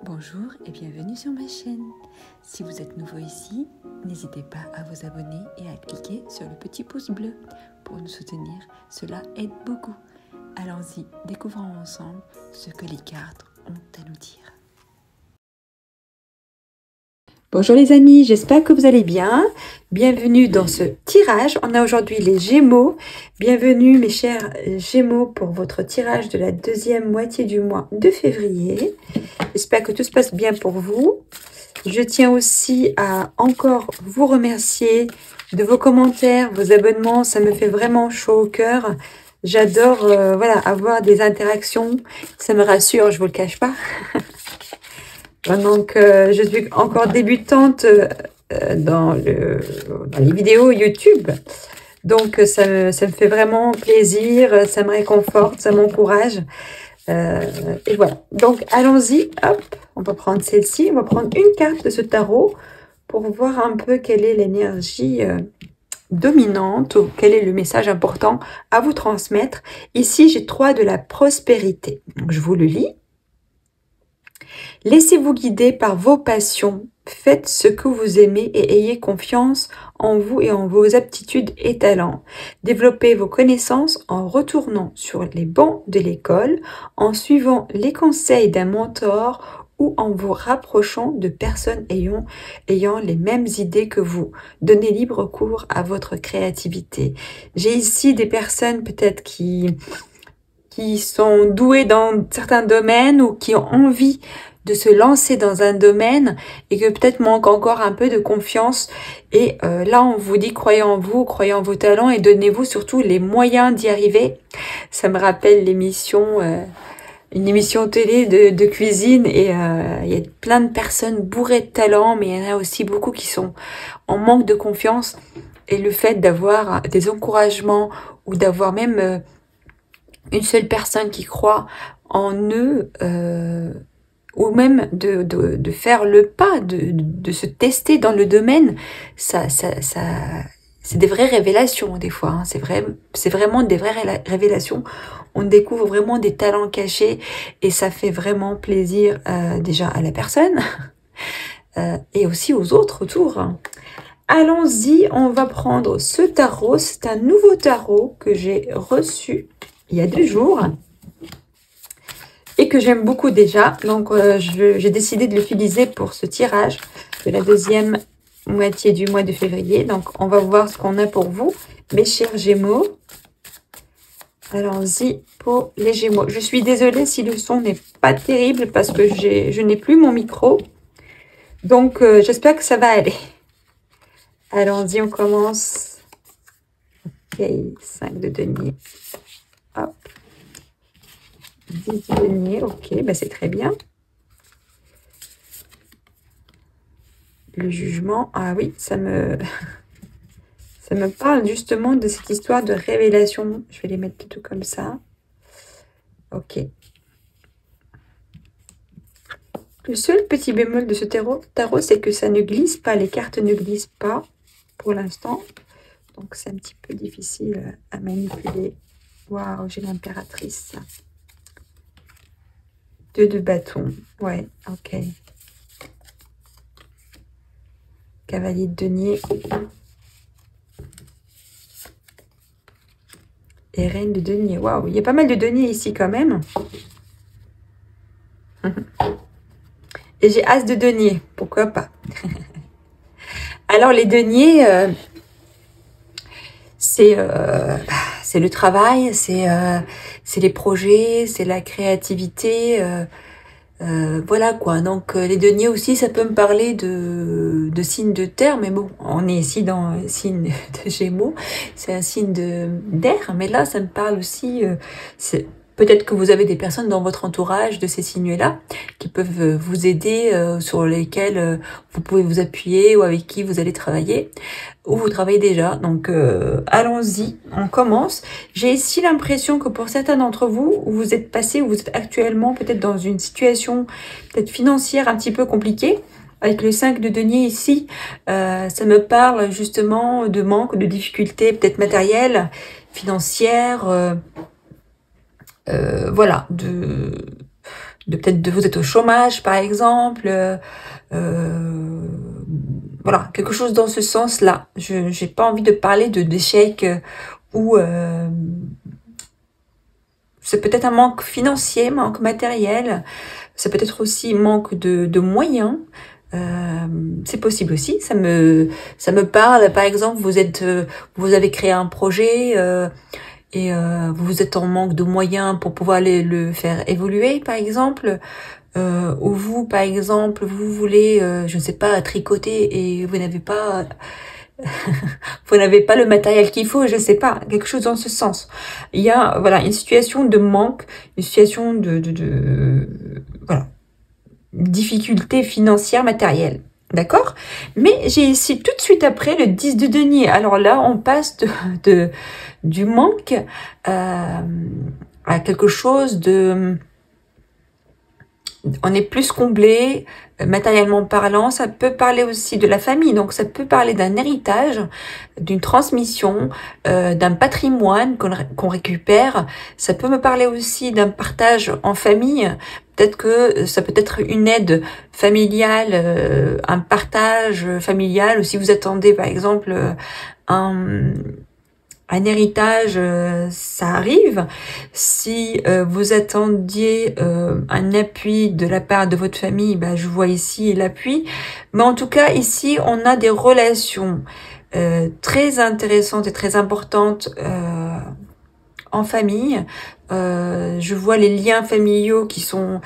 Bonjour et bienvenue sur ma chaîne. Si vous êtes nouveau ici, n'hésitez pas à vous abonner et à cliquer sur le petit pouce bleu pour nous soutenir. Cela aide beaucoup. Allons-y, découvrons ensemble ce que les cartes ont à nous dire. Bonjour les amis, j'espère que vous allez bien. Bienvenue dans ce tirage. On a aujourd'hui les Gémeaux. Bienvenue mes chers Gémeaux pour votre tirage de la deuxième moitié du mois de février. J'espère que tout se passe bien pour vous. Je tiens aussi à encore vous remercier de vos commentaires, vos abonnements. Ça me fait vraiment chaud au cœur. J'adore voilà, avoir des interactions. Ça me rassure, je vous le cache pas. Donc, je suis encore débutante dans les vidéos YouTube. Donc, ça me fait vraiment plaisir, ça me réconforte, ça m'encourage. Et voilà. Donc, allons-y. Hop, on va prendre celle-ci. On va prendre une carte de ce tarot pour voir un peu quelle est l'énergie dominante ou quel est le message important à vous transmettre. Ici, j'ai 3 de la prospérité. Donc, je vous le lis. Laissez-vous guider par vos passions, faites ce que vous aimez et ayez confiance en vous et en vos aptitudes et talents. Développez vos connaissances en retournant sur les bancs de l'école, en suivant les conseils d'un mentor ou en vous rapprochant de personnes ayant les mêmes idées que vous. Donnez libre cours à votre créativité. J'ai ici des personnes peut-être qui sont douées dans certains domaines ou qui ont envie de se lancer dans un domaine et que peut-être manque encore un peu de confiance. Et là, on vous dit, croyez en vous, croyez en vos talents et donnez-vous surtout les moyens d'y arriver. Ça me rappelle l'émission, une émission télé de cuisine et il y a plein de personnes bourrées de talents, mais il y en a aussi beaucoup qui sont en manque de confiance. Et le fait d'avoir des encouragements ou d'avoir même une seule personne qui croit en eux, ou même de faire le pas, de se tester dans le domaine, ça c'est des vraies révélations des fois. Hein. C'est vraiment des vraies révélations. On découvre vraiment des talents cachés et ça fait vraiment plaisir déjà à la personne et aussi aux autres autour. Allons-y, on va prendre ce tarot. C'est un nouveau tarot que j'ai reçu il y a 2 jours. Et que j'aime beaucoup déjà. Donc, j'ai décidé de l'utiliser pour ce tirage de la deuxième moitié du mois de février. Donc, on va voir ce qu'on a pour vous, mes chers Gémeaux. Allons-y pour les Gémeaux. Je suis désolée si le son n'est pas terrible parce que je n'ai plus mon micro. Donc, j'espère que ça va aller. Allons-y, on commence. Ok, 5 de denier. Hop. 10 de denier, ok, bah c'est très bien. Le jugement, ah oui, ça me parle justement de cette histoire de révélation. Je vais les mettre plutôt comme ça. Ok. Le seul petit bémol de ce tarot, c'est que ça ne glisse pas, les cartes ne glissent pas pour l'instant. Donc c'est un petit peu difficile à manipuler. Waouh, j'ai l'impératrice. 2 de bâton. Ouais, ok. Cavalier de denier. Et reine de denier. Waouh, il y a pas mal de deniers ici quand même. Et j'ai as de denier. Pourquoi pas. Alors les deniers, c'est le travail, c'est les projets, c'est la créativité. Voilà quoi, donc les deniers aussi, ça peut me parler de signes de terre, mais bon, on est ici dans un signe de Gémeaux, c'est un signe d'air, mais là ça me parle aussi, peut-être que vous avez des personnes dans votre entourage de ces signes-là qui peuvent vous aider, sur lesquels vous pouvez vous appuyer ou avec qui vous allez travailler, ou vous travaillez déjà. Donc allons-y, on commence. J'ai ici l'impression que pour certains d'entre vous, vous êtes passé, ou vous êtes actuellement peut-être dans une situation peut-être financière un petit peu compliquée. Avec le 5 de denier ici, ça me parle justement de manque, de difficultés peut-être matérielles, financières, voilà, peut-être de vous êtes au chômage par exemple, voilà, quelque chose dans ce sens-là. Je j'ai pas envie de parler d'échec ou c'est peut-être un manque financier, manque matériel, c'est peut-être aussi manque de moyens. C'est possible aussi. Ça me parle. Par exemple, vous avez créé un projet et vous êtes en manque de moyens pour pouvoir le faire évoluer, par exemple. Ou vous, par exemple, vous voulez, je ne sais pas, tricoter et vous n'avez pas le matériel qu'il faut, je ne sais pas, quelque chose dans ce sens. Il y a, voilà, une situation de manque, une situation voilà, difficulté financière, matérielle. D'accord? Mais j'ai ici tout de suite après le 10 de denier. Alors là, on passe du manque à quelque chose de... On est plus comblé, matériellement parlant. Ça peut parler aussi de la famille. Donc, ça peut parler d'un héritage, d'une transmission, d'un patrimoine qu'on récupère. Ça peut me parler aussi d'un partage en famille. Peut-être que ça peut être une aide familiale, un partage familial. Ou si vous attendez, par exemple, un héritage, ça arrive. Si vous attendiez un appui de la part de votre famille, bah, je vois ici l'appui. Mais en tout cas, ici, on a des relations très intéressantes et très importantes en famille. Je vois les liens familiaux qui sont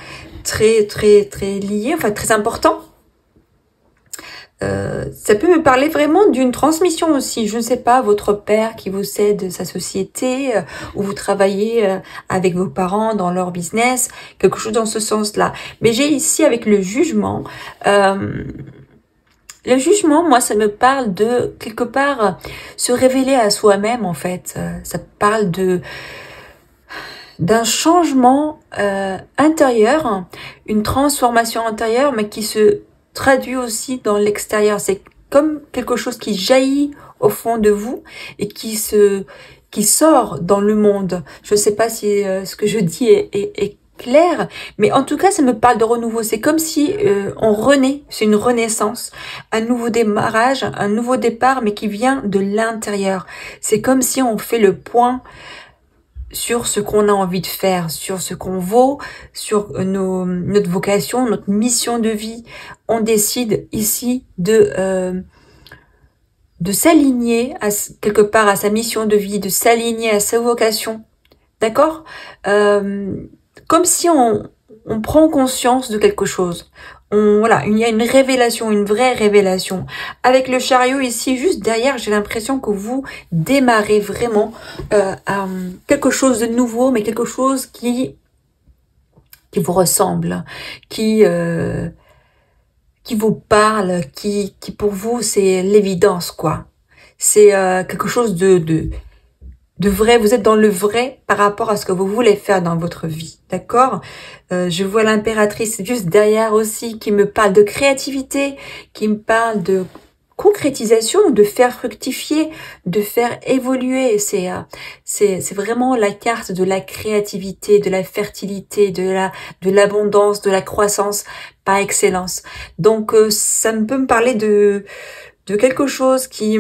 très, très, très liés, enfin très importants. Ça peut me parler vraiment d'une transmission aussi. Je ne sais pas, votre père qui vous cède sa société, ou vous travaillez avec vos parents dans leur business, quelque chose dans ce sens-là. Mais j'ai ici avec le jugement, moi, ça me parle de quelque part se révéler à soi-même en fait. Ça parle d'un changement intérieur, une transformation intérieure, mais qui se traduit aussi dans l'extérieur. C'est comme quelque chose qui jaillit au fond de vous et qui sort dans le monde. Je ne sais pas si ce que je dis est clair, mais en tout cas, ça me parle de renouveau. C'est comme si on renaît, c'est une renaissance, un nouveau démarrage, un nouveau départ, mais qui vient de l'intérieur. C'est comme si on fait le point sur ce qu'on a envie de faire, sur ce qu'on vaut, sur notre vocation, notre mission de vie. On décide ici de s'aligner quelque part à sa mission de vie, de s'aligner à sa vocation. D'accord? Comme si on prend conscience de quelque chose. Voilà, il y a une révélation, une vraie révélation. Avec le chariot ici, juste derrière, j'ai l'impression que vous démarrez vraiment à quelque chose de nouveau, mais quelque chose qui vous ressemble, qui vous parle, qui pour vous c'est l'évidence quoi. C'est quelque chose de vrai, vous êtes dans le vrai par rapport à ce que vous voulez faire dans votre vie, d'accord? Je vois l'impératrice juste derrière aussi qui me parle de créativité, qui me parle de concrétisation, de faire fructifier, de faire évoluer. C'est vraiment la carte de la créativité, de la fertilité, de l'abondance, de la croissance par excellence. Donc ça peut me parler de quelque chose qui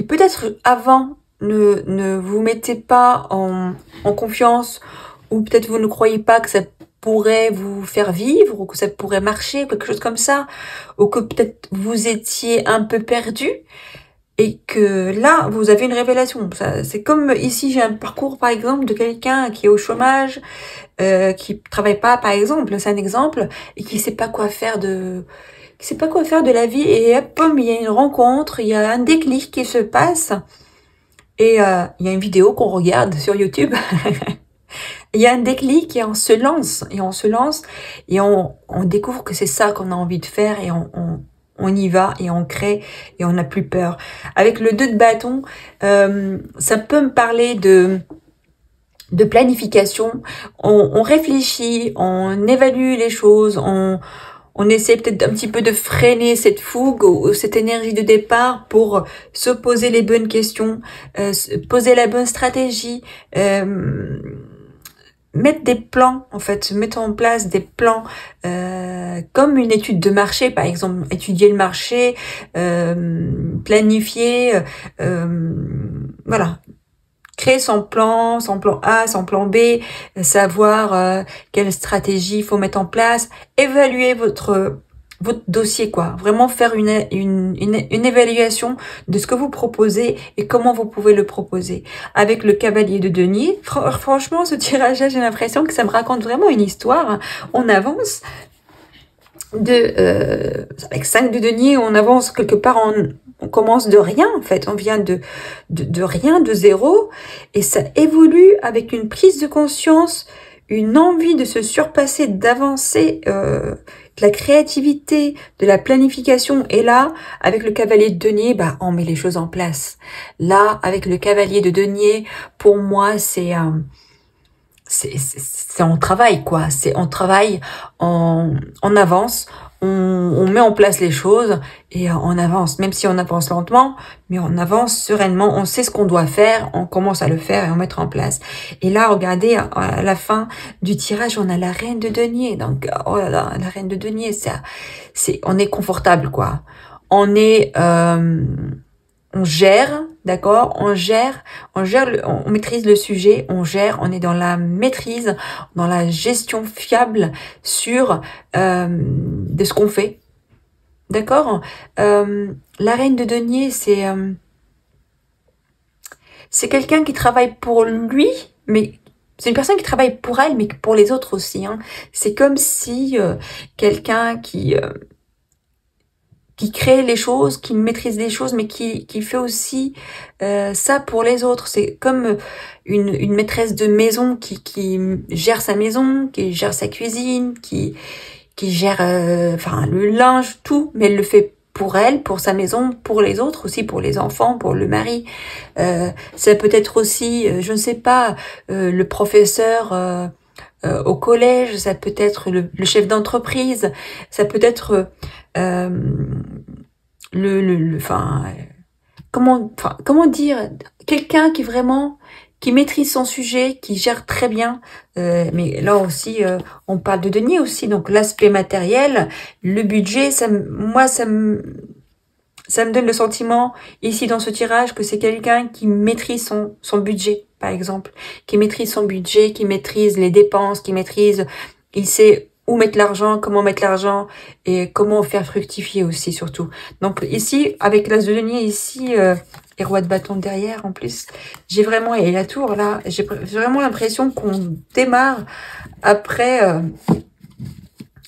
peut-être avant ne vous mettez pas en confiance, ou peut-être vous ne croyez pas que ça pourrait vous faire vivre, ou que ça pourrait marcher, quelque chose comme ça, ou que peut-être vous étiez un peu perdu, et que là, vous avez une révélation. C'est comme ici, j'ai un parcours, par exemple, de quelqu'un qui est au chômage, qui travaille pas, par exemple, c'est un exemple, et qui sait pas quoi faire de la vie, et hop, il y a une rencontre, il y a un déclic qui se passe, et il y a une vidéo qu'on regarde sur YouTube. Il y a un déclic et on se lance, et on découvre que c'est ça qu'on a envie de faire, et on y va, et on crée, et on n'a plus peur. Avec le 2 de bâton, ça peut me parler de planification. On réfléchit, on évalue les choses, on essaie peut-être un petit peu de freiner cette fougue ou cette énergie de départ pour se poser les bonnes questions, poser la bonne stratégie, mettre des plans, en fait, mettre en place des plans comme une étude de marché, par exemple, étudier le marché, planifier, voilà, créer son plan A, son plan B, savoir quelle stratégie il faut mettre en place, évaluer votre dossier, quoi. Vraiment faire une évaluation de ce que vous proposez et comment vous pouvez le proposer. Avec le cavalier de denier, franchement, ce tirage-là, j'ai l'impression que ça me raconte vraiment une histoire, hein. On avance avec 5 de denier, on avance quelque part, on commence de rien, en fait. On vient de rien, de zéro, et ça évolue avec une prise de conscience, une envie de se surpasser, d'avancer, de la créativité, de la planification. Et là, avec le cavalier de denier, bah, on met les choses en place. Là, avec le cavalier de denier, pour moi, c'est on travaille, quoi. C'est on travaille, on avance, on met en place les choses et on avance. Même si on avance lentement, mais on avance sereinement. On sait ce qu'on doit faire, on commence à le faire et on met en place. Et là, regardez, à la fin du tirage, on a la reine de denier. Donc, oh là là, la reine de denier, on est confortable, quoi. On est, on gère, d'accord, on maîtrise le sujet, on gère, on est dans la maîtrise, dans la gestion fiable sur de ce qu'on fait, d'accord. La reine de denier, c'est quelqu'un qui travaille pour lui, mais c'est une personne qui travaille pour elle, mais pour les autres aussi, hein. C'est comme si quelqu'un qui crée les choses, qui maîtrise les choses, mais qui fait aussi ça pour les autres. C'est comme une maîtresse de maison qui gère sa maison, qui gère sa cuisine, qui gère enfin le linge, tout, mais elle le fait pour elle, pour sa maison, pour les autres aussi, pour les enfants, pour le mari. Ça peut être aussi, je ne sais pas, le professeur au collège, ça peut être le chef d'entreprise, ça peut être enfin, comment dire, quelqu'un qui maîtrise son sujet, qui gère très bien. Mais là aussi, on parle de denier aussi, donc l'aspect matériel, le budget, ça me donne le sentiment, ici dans ce tirage, que c'est quelqu'un qui maîtrise son budget, par exemple. Qui maîtrise son budget, qui maîtrise les dépenses, il sait où mettre l'argent, comment mettre l'argent, et comment faire fructifier aussi, surtout. Donc ici, avec l'as de denier, ici, et roi de bâton derrière, en plus, j'ai vraiment, et la tour, là, j'ai vraiment l'impression qu'on démarre après...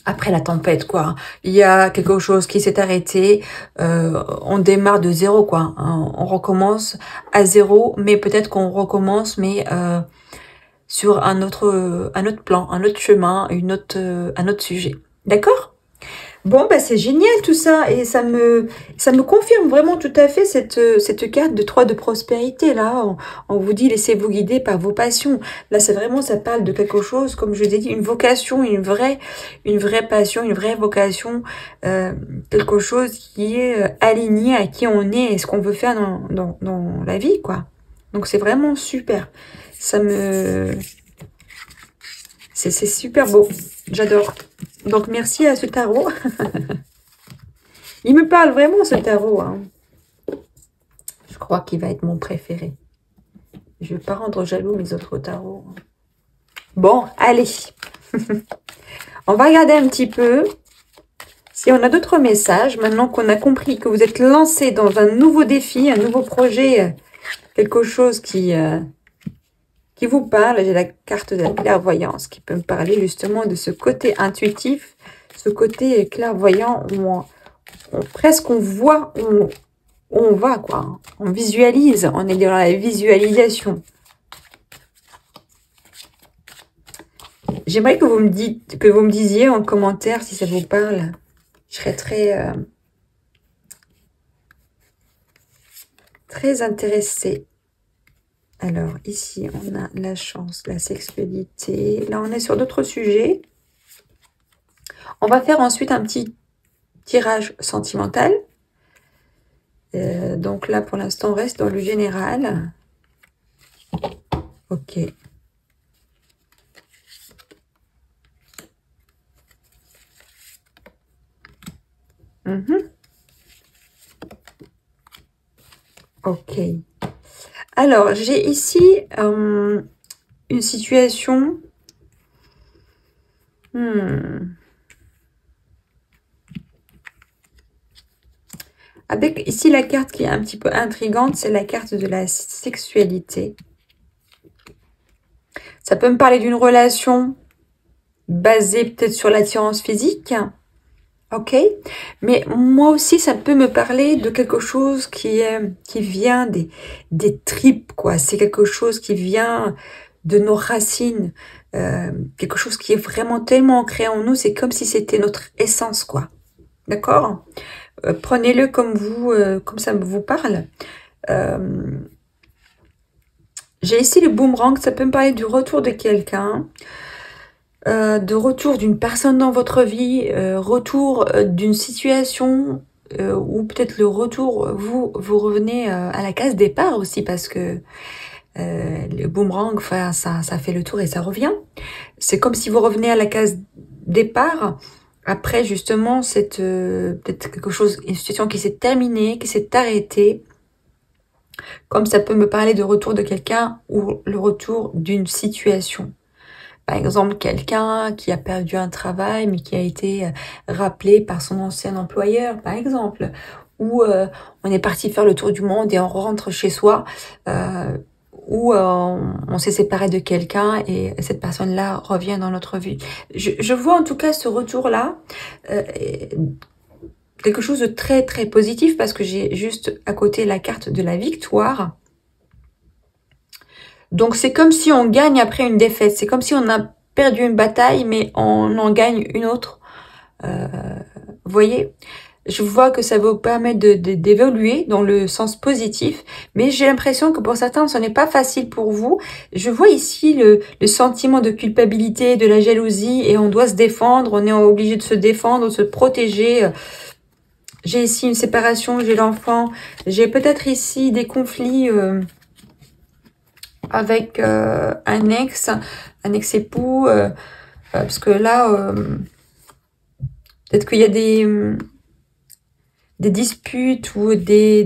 après la tempête, quoi. Il y a quelque chose qui s'est arrêté, on démarre de zéro, quoi. On recommence à zéro, mais peut-être qu'on recommence, mais sur un autre plan, un autre chemin, un autre sujet. D'accord? Bon, bah c'est génial tout ça, et ça me confirme vraiment tout à fait cette carte de 3 de prospérité, là. On vous dit, laissez-vous guider par vos passions. Là, c'est vraiment, ça parle de quelque chose, comme je vous ai dit, une vocation, une vraie passion, une vraie vocation, quelque chose qui est aligné à qui on est et ce qu'on veut faire dans la vie, quoi. Donc, c'est vraiment super. C'est super beau. J'adore. Donc, merci à ce tarot. Il me parle vraiment, ce tarot, hein. Je crois qu'il va être mon préféré. Je ne vais pas rendre jaloux mes autres tarots. Bon, allez. On va regarder un petit peu si on a d'autres messages. Maintenant qu'on a compris que vous êtes lancé dans un nouveau défi, un nouveau projet, quelque chose qui vous parle. J'ai la carte de la clairvoyance qui peut me parler justement de ce côté intuitif, ce côté clairvoyant où presque on voit où on va, quoi. On visualise, on est dans la visualisation. J'aimerais que vous me disiez en commentaire si ça vous parle. Je serais très intéressée. Alors, ici, on a la chance, la sexualité. Là, on est sur d'autres sujets. On va faire ensuite un petit tirage sentimental. Donc là, pour l'instant, on reste dans le général. Ok. Mhm. Ok. Alors, j'ai ici une situation. Hmm. Avec ici la carte qui est un petit peu intrigante, c'est la carte de la sexualité. Ça peut me parler d'une relation basée peut-être sur l'attirance physique. Ok, mais moi aussi, ça peut me parler de quelque chose qui vient des tripes, quoi. C'est quelque chose qui vient de nos racines, quelque chose qui est vraiment tellement ancré en nous. C'est comme si c'était notre essence, quoi. D'accord? Prenez-le comme comme ça vous parle. Euh, j'ai ici le boomerang. Ça peut me parler du retour de quelqu'un. De retour d'une personne dans votre vie, retour d'une situation ou peut-être le retour, vous revenez à la case départ aussi parce que le boomerang, enfin, ça fait le tour et ça revient. C'est comme si vous revenez à la case départ après justement cette peut-être quelque chose, une situation qui s'est terminée, qui s'est arrêtée. Comme ça peut me parler de retour de quelqu'un ou le retour d'une situation. Par exemple, quelqu'un qui a perdu un travail, mais qui a été rappelé par son ancien employeur, par exemple. Ou on est parti faire le tour du monde et on rentre chez soi. Euh, ou on s'est séparé de quelqu'un et cette personne-là revient dans notre vie. Je vois en tout cas ce retour-là, euh, quelque chose de très très positif parce que j'ai juste à côté la carte de la victoire. Donc c'est comme si on gagne après une défaite. C'est comme si on a perdu une bataille, mais on en gagne une autre. Vous voyez, je vois que ça vous permet d'évoluer dans le sens positif, mais j'ai l'impression que pour certains, ce n'est pas facile pour vous. Je vois ici le sentiment de culpabilité, de la jalousie, et on doit se défendre, on est obligé de se défendre, de se protéger. J'ai ici une séparation, j'ai l'enfant, j'ai peut-être ici des conflits avec un ex-époux, parce que là, peut-être qu'il y a des disputes ou des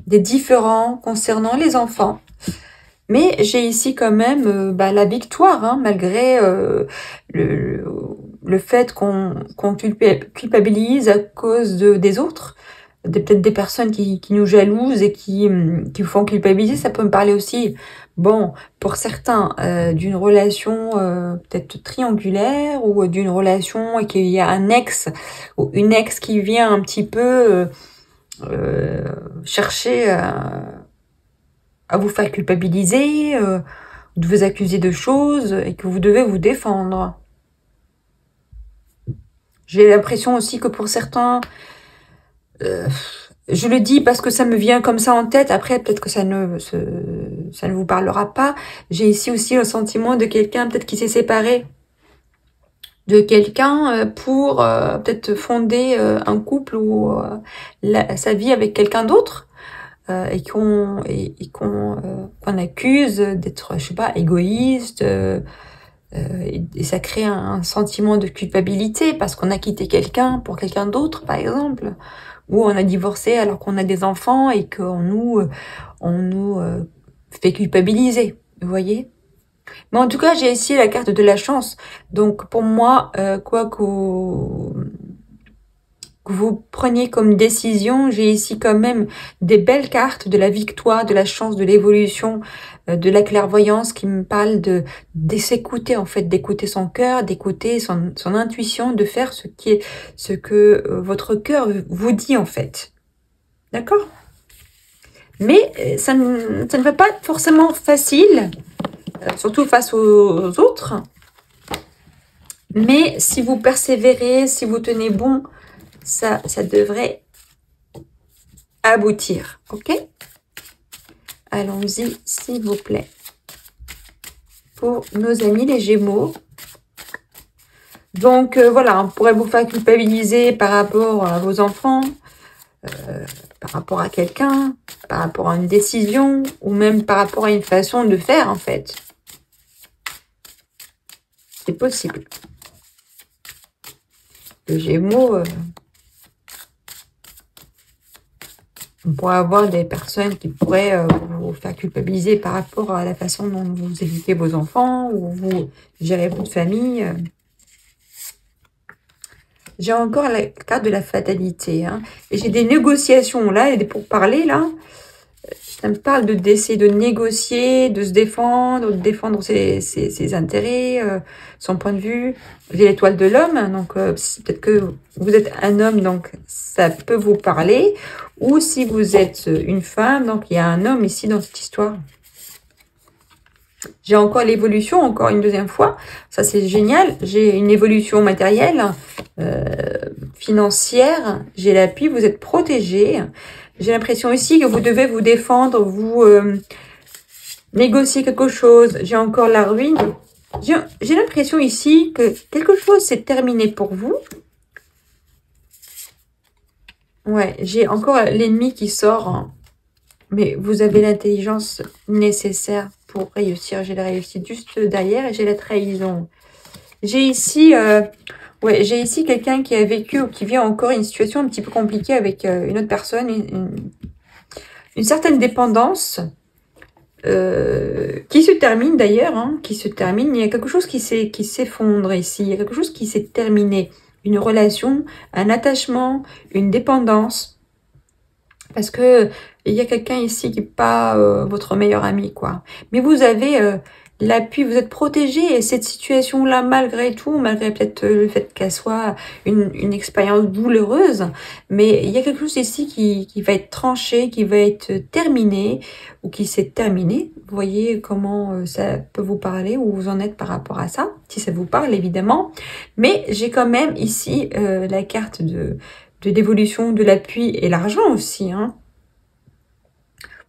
différends concernant les enfants. Mais j'ai ici quand même la victoire, hein, malgré le, le fait qu'on culpabilise à cause des autres. Peut-être des personnes qui nous jalousent et qui vous font culpabiliser. Ça peut me parler aussi, bon, pour certains, d'une relation peut-être triangulaire ou d'une relation et qu'il y a un ex ou une ex qui vient un petit peu chercher à vous faire culpabiliser, de vous accuser de choses et que vous devez vous défendre. J'ai l'impression aussi que pour certains, euh, je le dis parce que ça me vient comme ça en tête. Après, peut-être que ça ne vous parlera pas. J'ai ici aussi le sentiment de quelqu'un peut-être qui s'est séparé de quelqu'un pour peut-être fonder un couple ou sa vie avec quelqu'un d'autre. Et qu'on accuse d'être, je sais pas, égoïste, et ça crée un sentiment de culpabilité parce qu'on a quitté quelqu'un pour quelqu'un d'autre, par exemple, ou on a divorcé alors qu'on a des enfants et on nous fait culpabiliser, vous voyez. Mais en tout cas, j'ai ici la carte de la chance. Donc pour moi, quoi que vous preniez comme décision, j'ai ici quand même des belles cartes de la victoire, de la chance, de l'évolution, de la clairvoyance qui me parle de s'écouter en fait, d'écouter son cœur, d'écouter son intuition, de faire ce que votre cœur vous dit en fait. D'accord? Mais ça ne va pas être forcément facile, surtout face aux autres. Mais si vous persévérez, si vous tenez bon, ça devrait aboutir. Ok? Allons-y, s'il vous plaît. Pour nos amis les Gémeaux. Donc, voilà, on pourrait vous faire culpabiliser par rapport à vos enfants, par rapport à quelqu'un, par rapport à une décision, ou même par rapport à une façon de faire, en fait. C'est possible. Le Gémeaux, On pourrait avoir des personnes qui pourraient vous faire culpabiliser par rapport à la façon dont vous éduquez vos enfants ou vous gérez votre famille. J'ai encore la carte de la fatalité. Hein. Et j'ai des négociations là, et des pourparlers là. Ça me parle d'essayer de négocier, de se défendre, de défendre ses intérêts, son point de vue. J'ai l'étoile de l'homme, donc peut-être que vous êtes un homme, donc ça peut vous parler. Ou si vous êtes une femme, donc il y a un homme ici dans cette histoire. J'ai encore l'évolution, encore une deuxième fois. Ça, c'est génial. J'ai une évolution matérielle, financière. J'ai l'appui, vous êtes protégé. J'ai l'impression aussi que vous devez vous défendre, vous négocier quelque chose. J'ai encore la ruine. J'ai l'impression ici que quelque chose s'est terminé pour vous. Ouais, j'ai encore l'ennemi qui sort. Hein. Mais vous avez l'intelligence nécessaire pour réussir. J'ai la réussite juste derrière et j'ai la trahison. J'ai ici... ouais, j'ai ici quelqu'un qui a vécu ou qui vit encore une situation un petit peu compliquée avec une autre personne, une certaine dépendance qui se termine d'ailleurs, hein, qui se termine. Il y a quelque chose qui s'effondre ici, il y a quelque chose qui s'est terminé, une relation, un attachement, une dépendance, parce que il y a quelqu'un ici qui n'est pas votre meilleur ami, quoi. Mais vous avez l'appui, vous êtes protégé et cette situation-là, malgré tout, malgré peut-être le fait qu'elle soit une expérience douloureuse, mais il y a quelque chose ici qui va être tranché, qui va être terminé ou qui s'est terminé. Vous voyez comment ça peut vous parler, où vous en êtes par rapport à ça, si ça vous parle évidemment. Mais j'ai quand même ici la carte de l'évolution, de l'appui et l'argent aussi. Hein.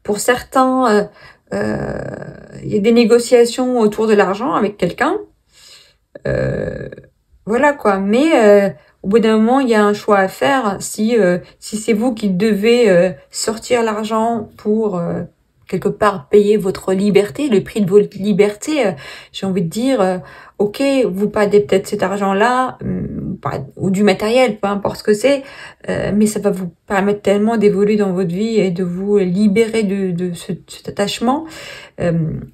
Pour certains... il y a des négociations autour de l'argent avec quelqu'un. Voilà quoi. Mais au bout d'un moment, il y a un choix à faire. Si c'est vous qui devez sortir l'argent pour quelque part payer votre liberté, le prix de votre liberté, j'ai envie de dire, ok, vous perdez peut-être cet argent-là, ou du matériel, peu importe ce que c'est, mais ça va vous permettre tellement d'évoluer dans votre vie et de vous libérer de cet attachement.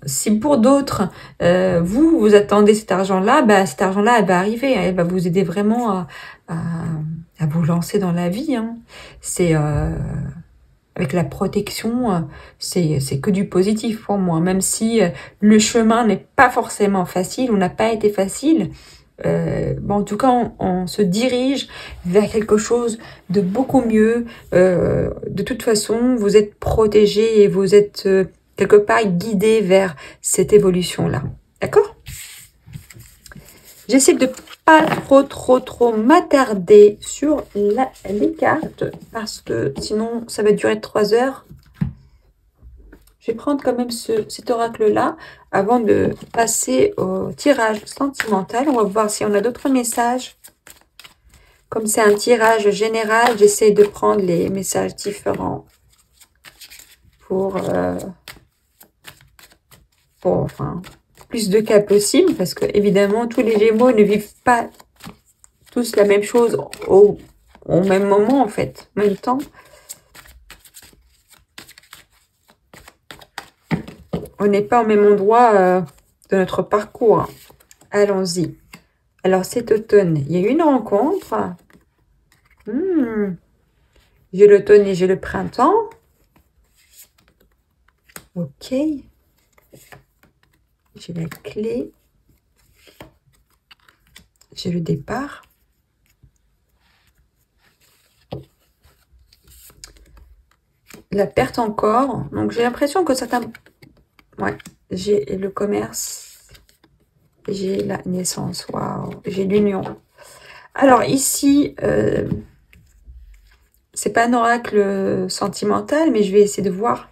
Si pour d'autres, vous attendez cet argent-là, bah, cet argent-là, elle va arriver, elle va vous aider vraiment à vous lancer dans la vie. Hein. C'est avec la protection, c'est que du positif pour moi, même si le chemin n'est pas forcément facile, ou n'a pas été facile. Bon, en tout cas, on se dirige vers quelque chose de beaucoup mieux. De toute façon, vous êtes protégé et vous êtes quelque part guidé vers cette évolution-là. D'accord ? J'essaie de pas trop m'attarder sur les cartes parce que sinon ça va durer 3 heures. Je vais prendre quand même cet oracle-là avant de passer au tirage sentimental. On va voir si on a d'autres messages. Comme c'est un tirage général, j'essaie de prendre les messages différents pour enfin, plus de cas possible, parce que évidemment tous les Gémeaux ne vivent pas tous la même chose au même moment, en fait, en même temps. On n'est pas au même endroit de notre parcours. Allons-y. Alors, cet automne, il y a eu une rencontre. J'ai l'automne et j'ai le printemps. Ok. J'ai la clé. J'ai le départ. La perte encore. Donc, j'ai l'impression que certains... Ouais, j'ai le commerce. J'ai la naissance. Waouh. J'ai l'union. Alors, ici, c'est pas un oracle sentimental, mais je vais essayer de voir.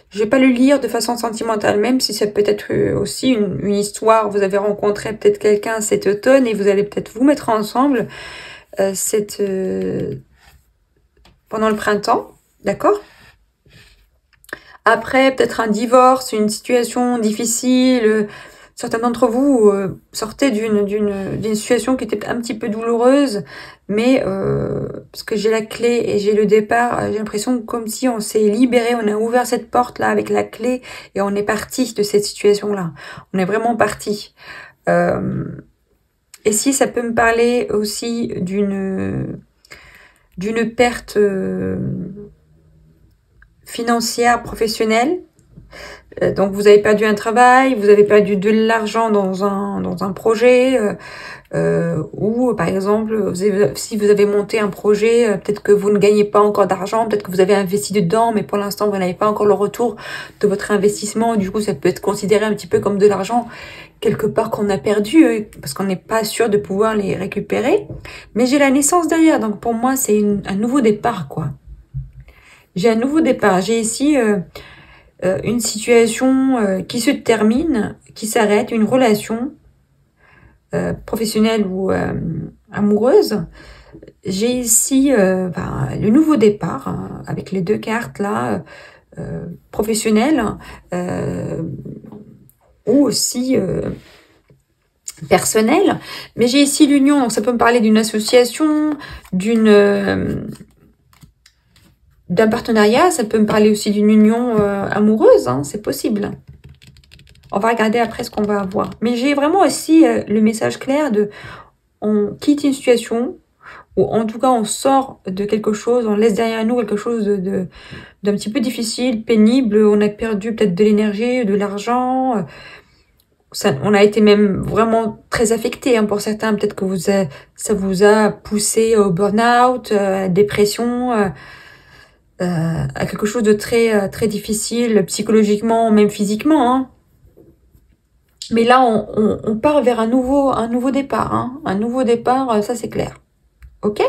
Je vais pas le lire de façon sentimentale, même si ça peut être aussi une histoire. Vous avez rencontré peut-être quelqu'un cet automne et vous allez peut-être vous mettre ensemble pendant le printemps, d'accord? Après, peut-être un divorce, une situation difficile, certains d'entre vous sortaient d'une situation qui était un petit peu douloureuse, mais parce que j'ai la clé et j'ai le départ, j'ai l'impression comme si on s'est libéré, on a ouvert cette porte-là avec la clé et on est parti de cette situation-là. On est vraiment parti. Et si ça peut me parler aussi d'une perte financière, professionnelle. Donc vous avez perdu un travail, vous avez perdu de l'argent dans un projet, ou par exemple, si vous avez monté un projet, peut-être que vous ne gagnez pas encore d'argent, peut-être que vous avez investi dedans, mais pour l'instant vous n'avez pas encore le retour de votre investissement. Du coup, ça peut être considéré un petit peu comme de l'argent quelque part qu'on a perdu, parce qu'on n'est pas sûr de pouvoir les récupérer. Mais j'ai la naissance derrière, donc pour moi c'est un nouveau départ, quoi. J'ai un nouveau départ. J'ai ici une situation qui se termine, qui s'arrête, une relation professionnelle ou amoureuse. J'ai ici le nouveau départ, hein, avec les deux cartes là, professionnelle ou aussi personnelle. Mais j'ai ici l'union, donc ça peut me parler d'une association, d'un partenariat, ça peut me parler aussi d'une union amoureuse, hein, c'est possible. On va regarder après ce qu'on va avoir. Mais j'ai vraiment aussi le message clair de on quitte une situation, ou en tout cas on sort de quelque chose, on laisse derrière nous quelque chose d'un petit peu difficile, pénible, on a perdu peut-être de l'énergie, de l'argent, on a été même vraiment très affecté, hein, pour certains, peut-être que ça vous a poussé au burn-out, à la dépression, à quelque chose de très très difficile psychologiquement, même physiquement, hein. Mais là, on part vers un nouveau départ, hein. Un nouveau départ, ça c'est clair. Ok?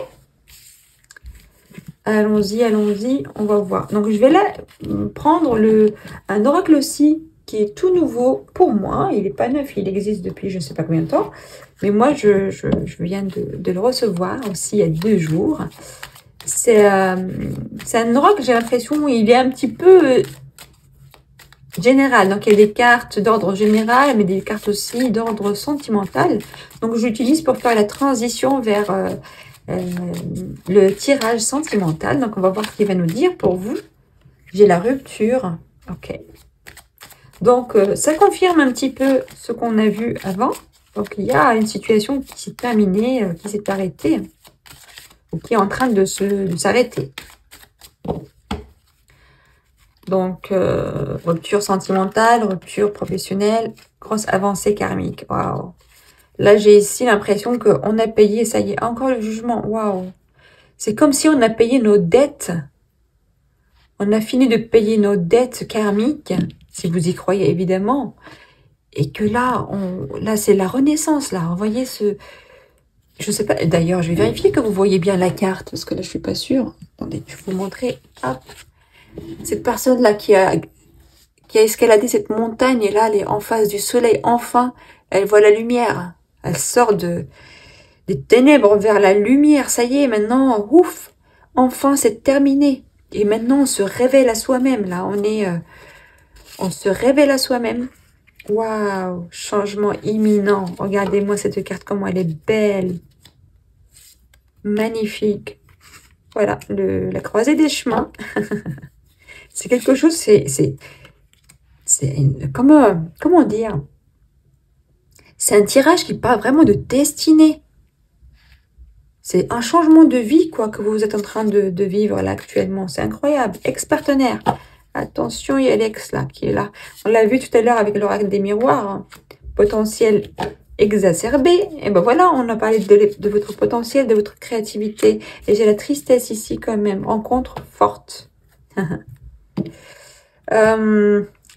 Allons-y, allons-y, on va voir. Donc je vais là prendre un oracle aussi qui est tout nouveau pour moi. Il n'est pas neuf, il existe depuis je ne sais pas combien de temps. Mais moi, je viens de le recevoir aussi il y a 2 jours. C'est un oracle, j'ai l'impression, il est un petit peu général. Donc, il y a des cartes d'ordre général, mais des cartes aussi d'ordre sentimental. Donc, j'utilise pour faire la transition vers le tirage sentimental. Donc, on va voir ce qu'il va nous dire pour vous. J'ai la rupture. Ok. Donc, ça confirme un petit peu ce qu'on a vu avant. Donc, il y a une situation qui s'est terminée, qui s'est arrêtée, ou qui est en train de s'arrêter. Donc, rupture sentimentale, rupture professionnelle, grosse avancée karmique. Waouh! Là, j'ai ici l'impression qu'on a payé, ça y est, encore le jugement. Waouh! C'est comme si on a payé nos dettes. On a fini de payer nos dettes karmiques, si vous y croyez évidemment. Et que là, c'est la renaissance, là. Vous voyez je sais pas, d'ailleurs, je vais vérifier que vous voyez bien la carte, parce que là, je suis pas sûre. Attendez, je vais vous montrer. Hop! Cette personne-là qui a escaladé cette montagne, et là, elle est en face du soleil. Enfin, elle voit la lumière. Elle sort des ténèbres vers la lumière. Ça y est, maintenant, ouf, enfin, c'est terminé. Et maintenant, on se révèle à soi-même. Là, on se révèle à soi-même. Waouh, changement imminent. Regardez-moi cette carte, comment elle est belle. Magnifique. Voilà, la croisée des chemins. C'est quelque chose, comment dire? C'est un tirage qui parle vraiment de destinée. C'est un changement de vie, quoi, que vous êtes en train de vivre là actuellement. C'est incroyable. Ex-partenaire. Attention, il y a l'ex là qui est là. On l'a vu tout à l'heure avec l'oracle des miroirs, hein. Potentiel exacerbé. Et ben voilà, on a parlé de votre potentiel, de votre créativité. Et j'ai la tristesse ici quand même. Rencontre forte.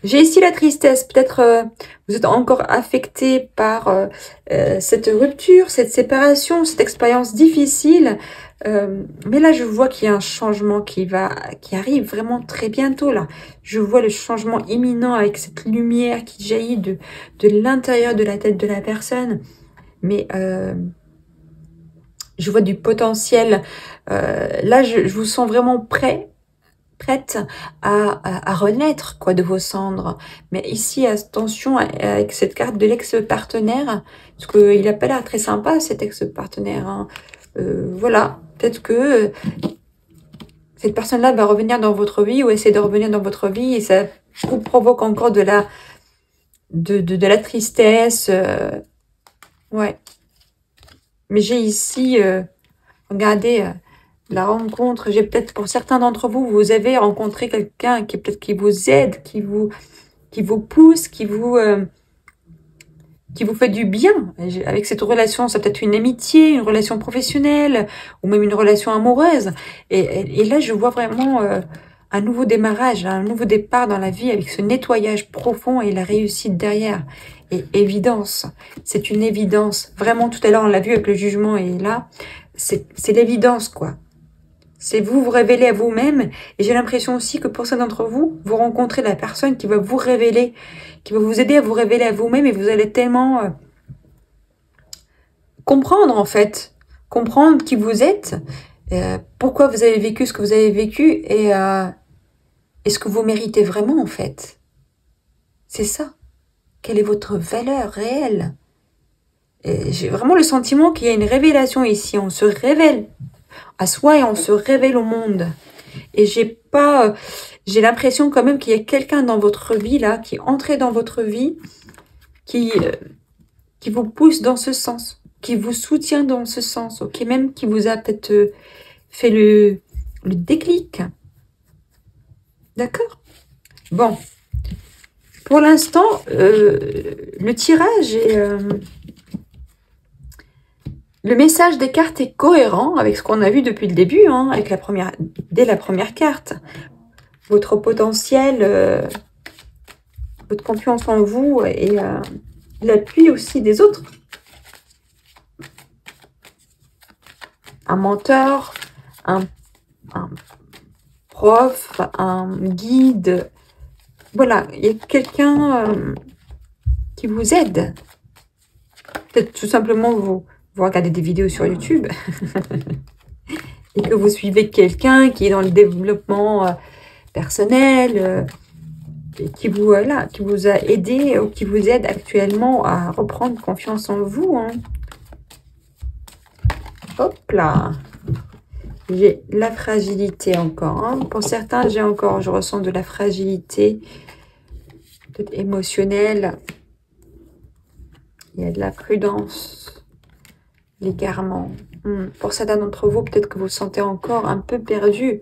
J'ai ici la tristesse. Peut-être vous êtes encore affecté par cette rupture, cette séparation, cette expérience difficile. Mais là, je vois qu'il y a un changement qui arrive vraiment très bientôt là. Je vois le changement imminent avec cette lumière qui jaillit de l'intérieur de la tête de la personne. Mais je vois du potentiel. Là, je vous sens vraiment prêt prête à renaître quoi de vos cendres. Mais ici, attention avec cette carte de l'ex-partenaire, parce qu'il n'a pas l'air très sympa cet ex-partenaire. Hein. Voilà, peut-être que cette personne-là va revenir dans votre vie ou essaie de revenir dans votre vie et ça vous provoque encore de la tristesse. Ouais. Mais j'ai ici, regardez, la rencontre. J'ai peut-être, pour certains d'entre vous, vous avez rencontré quelqu'un qui peut-être qui vous aide, qui vous pousse, qui vous fait du bien. Avec cette relation, ça peut être une amitié, une relation professionnelle, ou même une relation amoureuse. Et là, je vois vraiment un nouveau démarrage, un nouveau départ dans la vie avec ce nettoyage profond et la réussite derrière. Et évidence, c'est une évidence. Vraiment, tout à l'heure, on l'a vu avec le jugement et là, c'est l'évidence, quoi. C'est vous révéler à vous-même. Et j'ai l'impression aussi que pour certains d'entre vous, vous rencontrez la personne qui va vous révéler, qui va vous aider à vous révéler à vous-même et vous allez tellement comprendre, en fait. Comprendre qui vous êtes, pourquoi vous avez vécu ce que vous avez vécu et ce que vous méritez vraiment, en fait. C'est ça. Quelle est votre valeur réelle? J'ai vraiment le sentiment qu'il y a une révélation ici. On se révèle à soi et on se révèle au monde. Et j'ai l'impression quand même qu'il y a quelqu'un dans votre vie là, qui est entré dans votre vie, qui vous pousse dans ce sens, qui vous soutient dans ce sens, ok, même qui vous a peut-être fait le déclic. D'accord? Bon. Pour l'instant, le tirage est... le message des cartes est cohérent avec ce qu'on a vu depuis le début, hein, avec dès la première carte. Votre potentiel, votre confiance en vous et l'appui aussi des autres. Un mentor, un prof, un guide. Voilà, il y a quelqu'un qui vous aide. Peut-être tout simplement vous regardez des vidéos sur YouTube et que vous suivez quelqu'un qui est dans le développement personnel et qui vous a aidé ou qui vous aide actuellement à reprendre confiance en vous. Hein. Hop là. J'ai la fragilité encore. Hein. Pour certains, je ressens de la fragilité, peut-être émotionnelle. Il y a de la prudence, l'égarement. Pour certains d'entre vous, peut-être que vous vous sentez encore un peu perdu,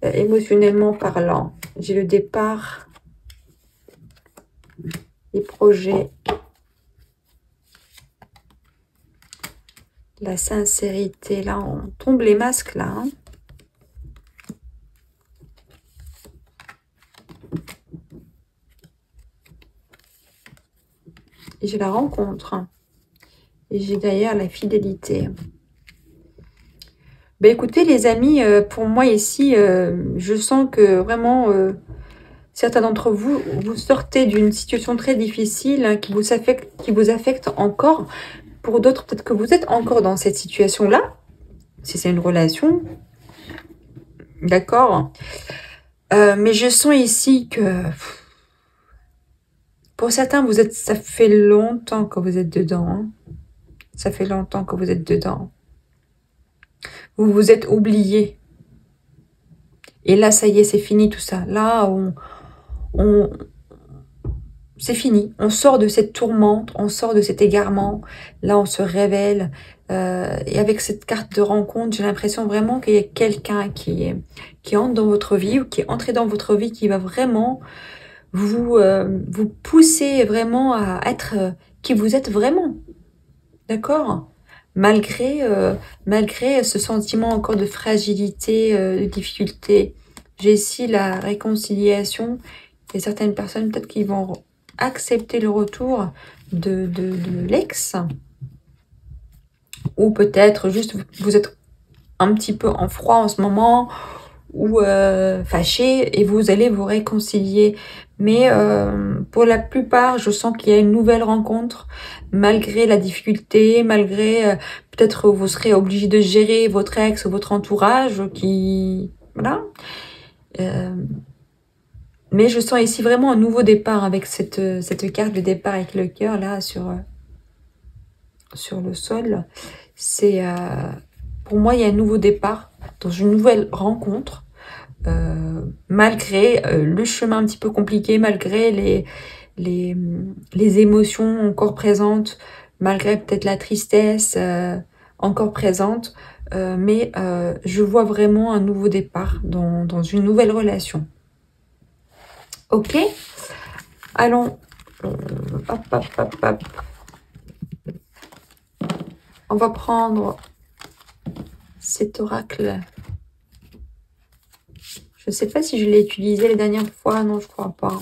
émotionnellement parlant. J'ai le départ, les projets, la sincérité. Là, on tombe les masques, là. Hein. Et j'ai la rencontre. Et j'ai d'ailleurs la fidélité. Ben écoutez les amis, pour moi ici, je sens que vraiment, certains d'entre vous, vous sortez d'une situation très difficile hein, qui vous affecte encore. Pour d'autres, peut-être que vous êtes encore dans cette situation-là, si c'est une relation. D'accord. Mais je sens ici que... Pour certains, ça fait longtemps que vous êtes dedans. Hein. Ça fait longtemps que vous êtes dedans. Vous vous êtes oublié. Et là, ça y est, c'est fini tout ça. Là, c'est fini. On sort de cette tourmente, on sort de cet égarement. Là, on se révèle. Et avec cette carte de rencontre, j'ai l'impression vraiment qu'il y a quelqu'un qui entre dans votre vie ou qui est entré dans votre vie, qui va vraiment vous pousser vraiment à être qui vous êtes vraiment. D'accord ? Malgré ce sentiment encore de fragilité, de difficulté. J'ai ici la réconciliation. Il y a certaines personnes peut-être qui vont accepter le retour de l'ex. Ou peut-être juste vous êtes un petit peu en froid en ce moment ou fâché et vous allez vous réconcilier. Mais pour la plupart, je sens qu'il y a une nouvelle rencontre, malgré la difficulté, malgré peut-être vous serez obligé de gérer votre ex ou votre entourage qui... Voilà. Mais je sens ici vraiment un nouveau départ avec cette carte de départ avec le cœur là sur le sol. C'est pour moi, il y a un nouveau départ dans une nouvelle rencontre. Malgré le chemin un petit peu compliqué, malgré les émotions encore présentes, malgré peut-être la tristesse encore présente, mais je vois vraiment un nouveau départ dans une nouvelle relation. Ok, allons, hop, hop, hop, hop. On va prendre cet oracle. Je ne sais pas si je l'ai utilisé les dernières fois. Non, je crois pas.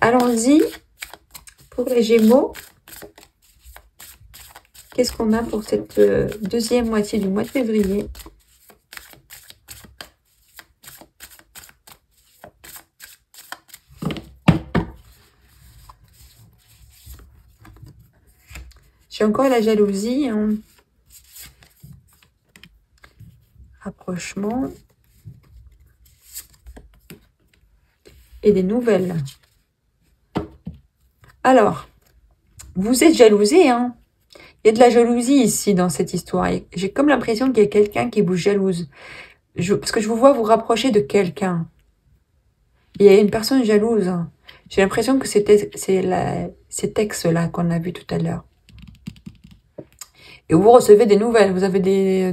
Allons-y pour les Gémeaux. Qu'est-ce qu'on a pour cette deuxième moitié du mois de février? J'ai encore la jalousie. Hein. Rapprochement. Et des nouvelles. Alors, vous êtes jalousé, hein. Il y a de la jalousie ici dans cette histoire. J'ai comme l'impression qu'il y a quelqu'un qui vous jalouse. Parce que je vous vois vous rapprocher de quelqu'un. Il y a une personne jalouse. Hein. J'ai l'impression que c'est cet ex-là qu'on a vu tout à l'heure. Et vous recevez des nouvelles. Vous avez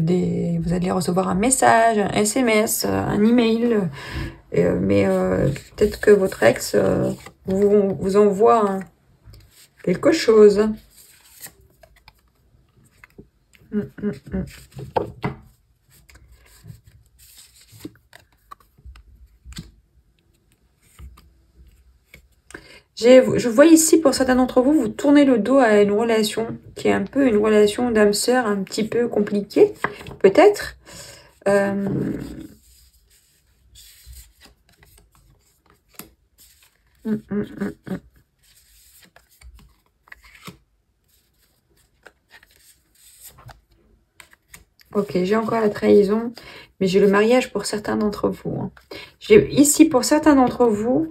vous allez recevoir un message, un SMS, un email. Mais peut-être que votre ex vous envoie quelque chose. Je vois ici, pour certains d'entre vous, vous tournez le dos à une relation qui est un peu une relation d'âme sœur, un petit peu compliquée, peut-être. Ok, j'ai encore la trahison, mais j'ai le mariage pour certains d'entre vous. Hein. J'ai ici, pour certains d'entre vous,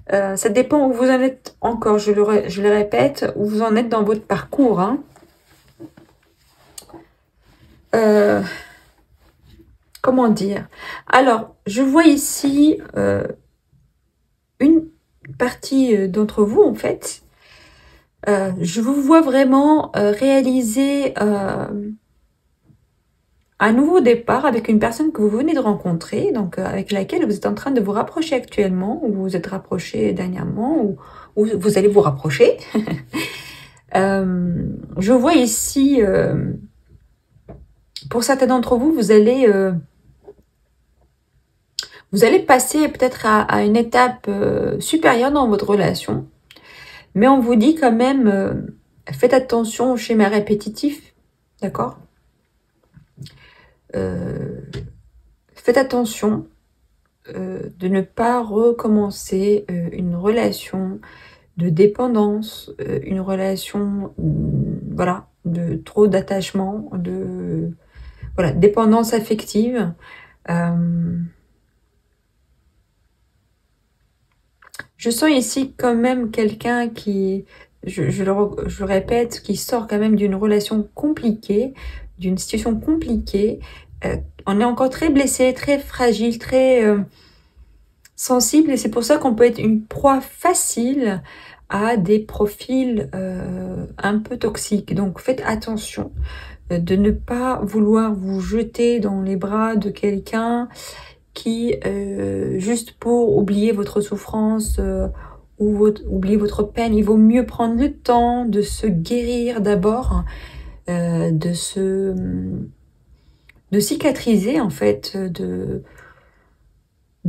ça dépend où vous en êtes encore, je le répète, où vous en êtes dans votre parcours. Hein. Comment dire? Alors, je vois ici une partie d'entre vous, en fait. Je vous vois vraiment réaliser un nouveau départ avec une personne que vous venez de rencontrer, donc avec laquelle vous êtes en train de vous rapprocher actuellement, ou vous vous êtes rapproché dernièrement, ou vous allez vous rapprocher. Je vois ici, pour certains d'entre vous, vous allez passer peut-être à une étape supérieure dans votre relation. Mais on vous dit quand même, faites attention au schéma répétitif, d'accord? Faites attention de ne pas recommencer une relation de dépendance, une relation, voilà, de trop d'attachement, de voilà, dépendance affective. Je sens ici quand même quelqu'un qui, je le répète, qui sort quand même d'une relation compliquée, d'une situation compliquée. On est encore très blessé, très fragile, très sensible. Et c'est pour ça qu'on peut être une proie facile à des profils un peu toxiques. Donc faites attention de ne pas vouloir vous jeter dans les bras de quelqu'un qui, juste pour oublier votre souffrance ou oublier votre peine, il vaut mieux prendre le temps de se guérir d'abord, de cicatriser en fait, de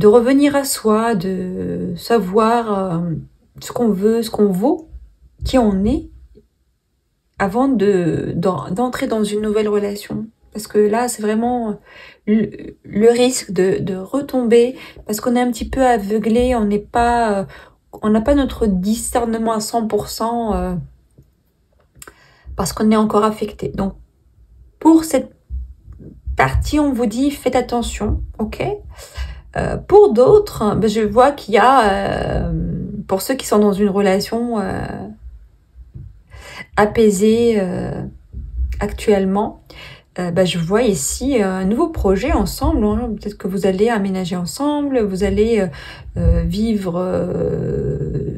revenir à soi, de savoir ce qu'on veut, ce qu'on vaut, qui on est, avant d'entrer dans une nouvelle relation. Parce que là, c'est vraiment le risque de retomber, parce qu'on est un petit peu aveuglé, on n'est pas, on n'a pas notre discernement à 100%, parce qu'on est encore affecté. Donc, pour cette partie, on vous dit, faites attention, ok? Pour d'autres, ben, je vois qu'il y a, pour ceux qui sont dans une relation apaisée actuellement, ben, je vois ici un nouveau projet ensemble. Hein. Peut-être que vous allez aménager ensemble, vous allez vivre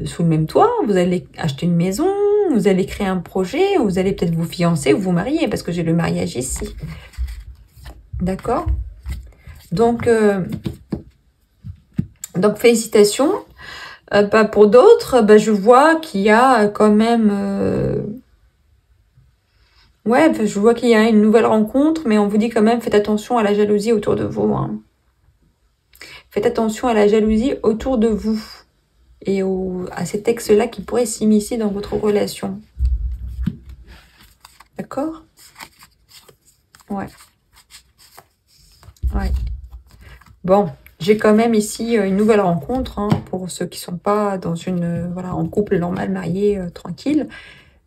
sous le même toit, vous allez acheter une maison, vous allez créer un projet, vous allez peut-être vous fiancer ou vous marier, parce que j'ai le mariage ici. D'accord? Donc félicitations. Bah, pour d'autres, bah, je vois qu'il y a quand même... ouais, bah, je vois qu'il y a une nouvelle rencontre, mais on vous dit quand même, faites attention à la jalousie autour de vous. Hein. Faites attention à la jalousie autour de vous et à cet ex-là qui pourrait s'immiscer dans votre relation. D'accord? Ouais. Ouais. Bon, j'ai quand même ici une nouvelle rencontre, hein, pour ceux qui sont pas dans une voilà, en couple normal, marié, tranquille.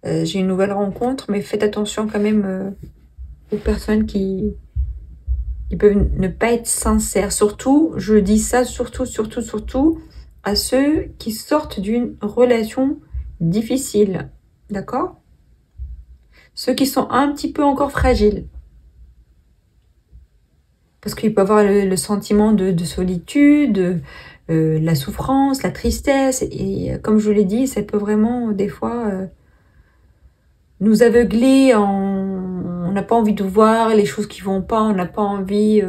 J'ai une nouvelle rencontre, mais faites attention quand même aux personnes qui peuvent ne pas être sincères. Surtout, je dis ça, surtout à ceux qui sortent d'une relation difficile. D'accord? Ceux qui sont un petit peu encore fragiles. Parce qu'il peut y avoir le sentiment de solitude, la souffrance, la tristesse. Et comme je vous l'ai dit, ça peut vraiment, des fois, nous aveugler. On n'a pas envie de voir les choses qui vont pas. On n'a pas envie...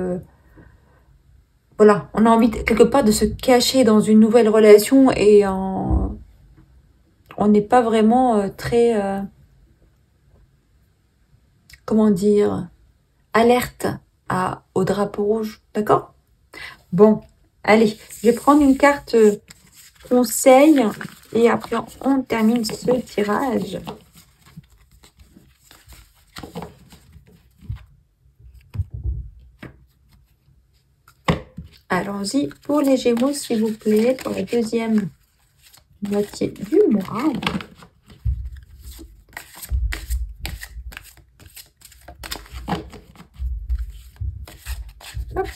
voilà, on a envie quelque part de se cacher dans une nouvelle relation. Et on n'est pas vraiment très... comment dire, alerte au drapeau rouge, d'accord? Bon, allez, je vais prendre une carte conseil et après on termine ce tirage. Allons-y pour les Gémeaux, s'il vous plaît, pour la deuxième moitié du mois. Hop.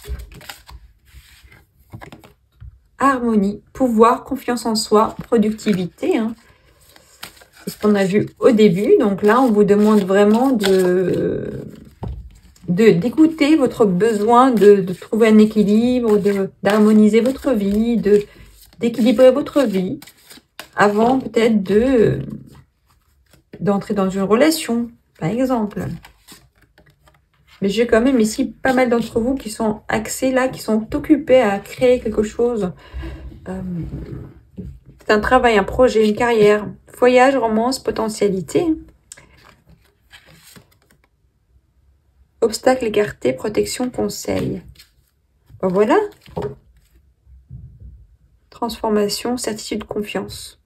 Harmonie, pouvoir, confiance en soi, productivité. Hein. C'est ce qu'on a vu au début. Donc là, on vous demande vraiment d'écouter votre besoin de trouver un équilibre, d'harmoniser votre vie, d'équilibrer votre vie avant peut-être d'entrer dans une relation, par exemple. Mais j'ai quand même ici pas mal d'entre vous qui sont axés là, qui sont occupés à créer quelque chose. C'est un travail, un projet, une carrière. Voyage, romance, potentialité. Obstacle écarté, protection, conseil. Ben voilà. Transformation, certitude, confiance.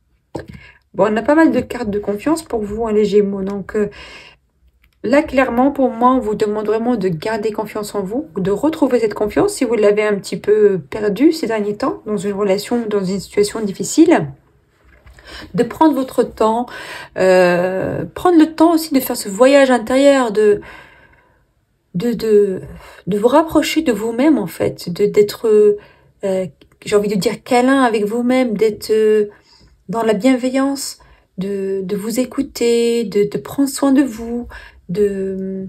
Bon, on a pas mal de cartes de confiance pour vous, hein, les Gémeaux. Donc là, clairement, pour moi, on vous demande vraiment de garder confiance en vous, de retrouver cette confiance si vous l'avez un petit peu perdue ces derniers temps, dans une relation, dans une situation difficile. De prendre votre temps, prendre le temps aussi de faire ce voyage intérieur, de vous rapprocher de vous-même, en fait, d'être, j'ai envie de dire, câlin avec vous-même, d'être dans la bienveillance, de vous écouter, de prendre soin de vous, de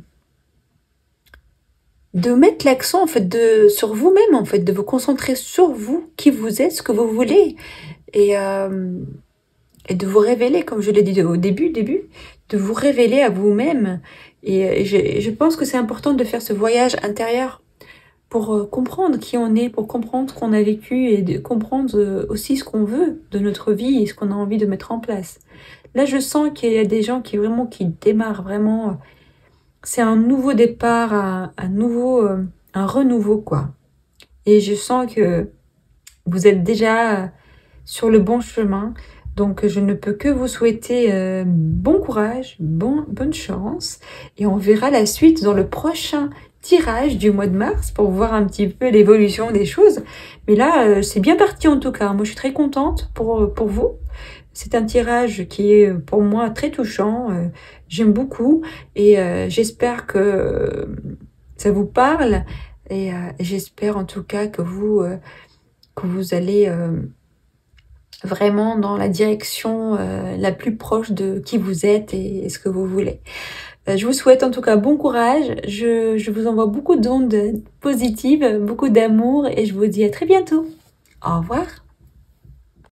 mettre l'accent, en fait, sur vous-même, en fait, de vous concentrer sur vous, qui vous êtes, ce que vous voulez, et de vous révéler, comme je l'ai dit au début, de vous révéler à vous-même. Et je pense que c'est important de faire ce voyage intérieur pour comprendre qui on est, pour comprendre ce qu'on a vécu et de comprendre aussi ce qu'on veut de notre vie et ce qu'on a envie de mettre en place. Là, je sens qu'il y a des gens qui démarrent vraiment. C'est un nouveau départ, un renouveau, quoi. Et je sens que vous êtes déjà sur le bon chemin. Donc, je ne peux que vous souhaiter bon courage, bonne chance. Et on verra la suite dans le prochain tirage du mois de mars pour voir un petit peu l'évolution des choses. Mais là, c'est bien parti en tout cas. Moi, je suis très contente pour vous. C'est un tirage qui est pour moi très touchant. J'aime beaucoup et j'espère que ça vous parle. Et j'espère en tout cas que vous allez vraiment dans la direction la plus proche de qui vous êtes et ce que vous voulez. Je vous souhaite en tout cas bon courage. Je vous envoie beaucoup d'ondes positives, beaucoup d'amour et je vous dis à très bientôt. Au revoir.